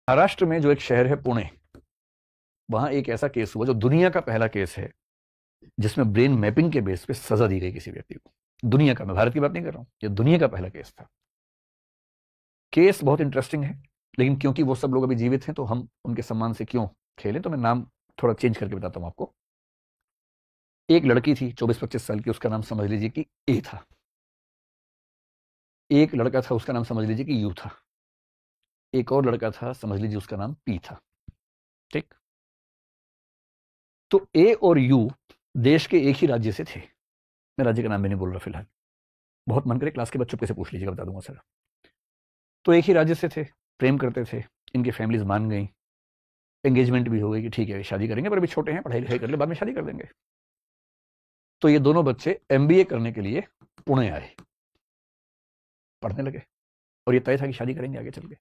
महाराष्ट्र में जो एक शहर है पुणे, वहां एक ऐसा केस हुआ जो दुनिया का पहला केस है जिसमें ब्रेन मैपिंग के बेस पे सजा दी गई किसी व्यक्ति को। दुनिया का, मैं भारत की बात नहीं कर रहा हूं, ये दुनिया का पहला केस था। केस बहुत इंटरेस्टिंग है, लेकिन क्योंकि वो सब लोग अभी जीवित हैं तो हम उनके सम्मान से क्यों खेलें, तो मैं नाम थोड़ा चेंज करके बताता हूं आपको। एक लड़की थी 24-25 साल की, उसका नाम समझ लीजिए कि ए था। एक लड़का था, उसका नाम समझ लीजिए कि यू था। एक और लड़का था, समझ लीजिए उसका नाम पी था। ठीक। तो ए और यू देश के एक ही राज्य से थे। मैं राज्य का नाम भी नहीं बोल रहा फिलहाल, बहुत मन करे क्लास के बच्चों कैसे पूछ लीजिएगा, बता दूंगा सर। तो एक ही राज्य से थे, प्रेम करते थे, इनकी फैमिलीज मान गई, एंगेजमेंट भी हो गई कि ठीक है शादी करेंगे, पर अभी छोटे हैं, पढ़ाई लिखाई कर ले, बाद में शादी कर देंगे। तो ये दोनों बच्चे एमबीए करने के लिए पुणे आए, पढ़ने लगे, और ये तय था कि शादी करेंगे आगे चल के।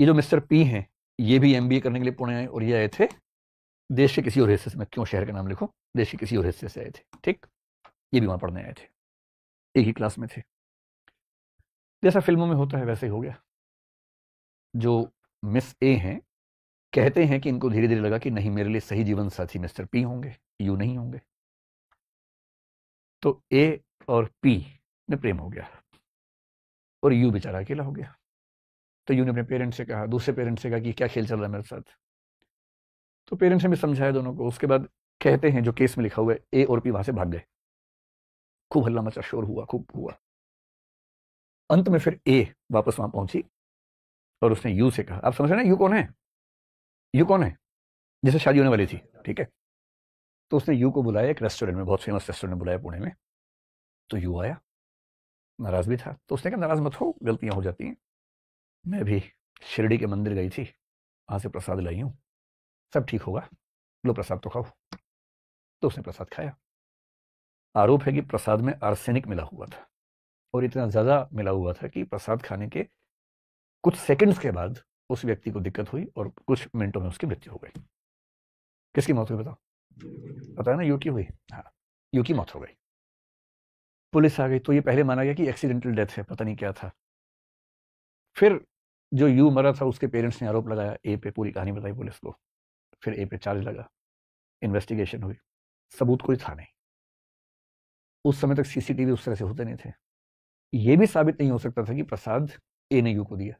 ये जो मिस्टर पी हैं, ये भी एमबीए करने के लिए पुणे आए, और ये आए थे देश के किसी और हिस्से से, मैं क्यों शहर का नाम लिखूं, देश के किसी और हिस्से से आए थे। ठीक। ये भी वहां पढ़ने आए थे, एक ही क्लास में थे। जैसा फिल्मों में होता है वैसे ही हो गया। जो मिस ए हैं, कहते हैं कि इनको धीरे धीरे लगा कि नहीं, मेरे लिए सही जीवन साथी मिस्टर पी होंगे, यू नहीं होंगे। तो ए और पी में प्रेम हो गया, और यू बेचारा अकेला हो गया। तो यू ने अपने पेरेंट्स से कहा, दूसरे पेरेंट्स से कहा कि क्या खेल चल रहा है मेरे साथ। तो पेरेंट्स ने भी समझाया दोनों को। उसके बाद कहते हैं जो केस में लिखा हुआ है, ए और पी वहां से भाग गए। खूब हल्ला मचा, शोर हुआ, खूब हुआ। अंत में फिर ए वापस वहां पहुंची, और उसने यू से कहा, आप समझ रहे हैं यू कौन है, यू कौन है, जिसे शादी होने वाली थी। ठीक है। तो उसने यू को बुलाया एक रेस्टोरेंट में, बहुत फेमस रेस्टोरेंट बुलाया पुणे में। तो यू आया, नाराज भी था। तो उसने कहा नाराज मत हो, गलतियां हो जाती हैं, मैं भी शिरडी के मंदिर गई थी, वहां से प्रसाद लाई हूं, सब ठीक होगा, लो प्रसाद तो खाओ। तो उसने प्रसाद खाया। आरोप है कि प्रसाद में आर्सेनिक मिला हुआ था, और इतना ज्यादा मिला हुआ था कि प्रसाद खाने के कुछ सेकंड्स के बाद उस व्यक्ति को दिक्कत हुई, और कुछ मिनटों में उसकी मृत्यु हो गई। किसकी मौत हुई बताओ, पता है ना, यू की हुई। हाँ, यू की मौत हो गई। पुलिस आ गई, तो ये पहले माना गया कि एक्सीडेंटल डेथ है, पता नहीं क्या था। फिर जो यू मरा था, उसके पेरेंट्स ने आरोप लगाया ए पे, पूरी कहानी बताई पुलिस को। फिर ए पे चार्ज लगा, इन्वेस्टिगेशन हुई, सबूत कोई था नहीं। उस समय तक सीसीटीवी उस तरह से होते नहीं थे। ये भी साबित नहीं हो सकता था कि प्रसाद ए ने यू को दिया।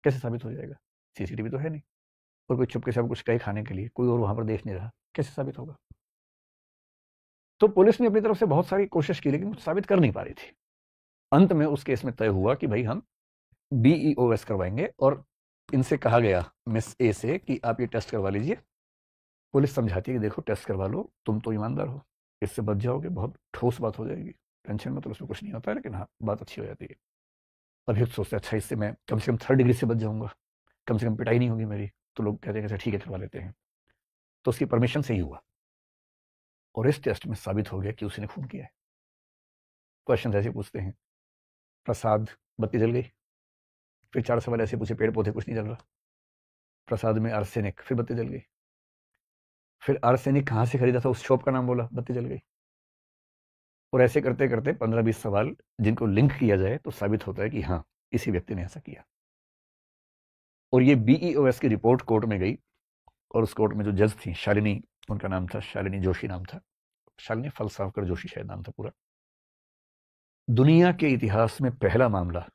कैसे साबित हो जाएगा, सीसीटीवी तो है नहीं, और कोई चुपके से कुछ कहे खाने के लिए, कोई और वहां पर देख नहीं रहा, कैसे साबित होगा। तो पुलिस ने अपनी तरफ से बहुत सारी कोशिश की, लेकिन कुछ साबित कर नहीं पा रही थी। अंत में उस केस में तय हुआ कि भाई हम बीईओएस करवाएंगे, और इनसे कहा गया मिस ए से कि आप ये टेस्ट करवा लीजिए। पुलिस समझाती है कि देखो टेस्ट करवा लो, तुम तो ईमानदार हो, इससे बच जाओगे, बहुत ठोस बात हो जाएगी, टेंशन में तो उसमें कुछ नहीं होता है, लेकिन हाँ बात अच्छी हो जाती है। अभियुक्त सोचते अच्छा इससे मैं कम से कम 3rd डिग्री से बच जाऊंगा, कम से कम पिटाई नहीं होगी मेरी। तो लोग कहते हैं अच्छा ठीक है करवा लेते हैं। तो उसकी परमिशन से ही हुआ, और इस टेस्ट में साबित हो गया कि उसने खून किया है। क्वेश्चन ऐसे पूछते हैं, प्रसाद, बत्ती जल गई। फिर 4 सवाल ऐसे पूछे, पेड़ पौधे कुछ नहीं जल रहा। प्रसाद में आर्सेनिक, फिर बत्ती जल गई। फिर आर्सेनिक कहाँ से खरीदा था, उस शॉप का नाम बोला, बत्ती जल गई। और ऐसे करते करते 15-20 सवाल जिनको लिंक किया जाए तो साबित होता है कि हाँ इसी व्यक्ति ने ऐसा किया। और ये बीईओएस की रिपोर्ट कोर्ट में गई, और उस कोर्ट में जो जज थी शालिनी, उनका नाम था शालिनी जोशी नाम था, शालिनी फलसावकर जोशी शायद नाम था पूरा। दुनिया के इतिहास में पहला मामला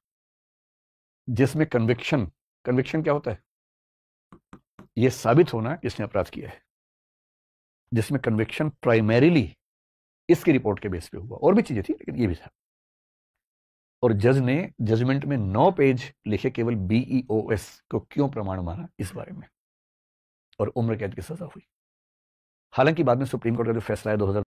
जिसमें कन्विक्शन, कन्विक्शन क्या होता है, यह साबित होना किसने अपराध किया है, जिसमें कन्विक्शन प्राइमरीली इसकी रिपोर्ट के बेस पे हुआ। और भी चीजें थी लेकिन ये भी था। और जज ने जजमेंट में 9 पेज लिखे केवल बीईओएस को क्यों प्रमाण माना इस बारे में, और उम्र कैद की सजा हुई। हालांकि बाद में सुप्रीम कोर्ट का जो फैसला है 2000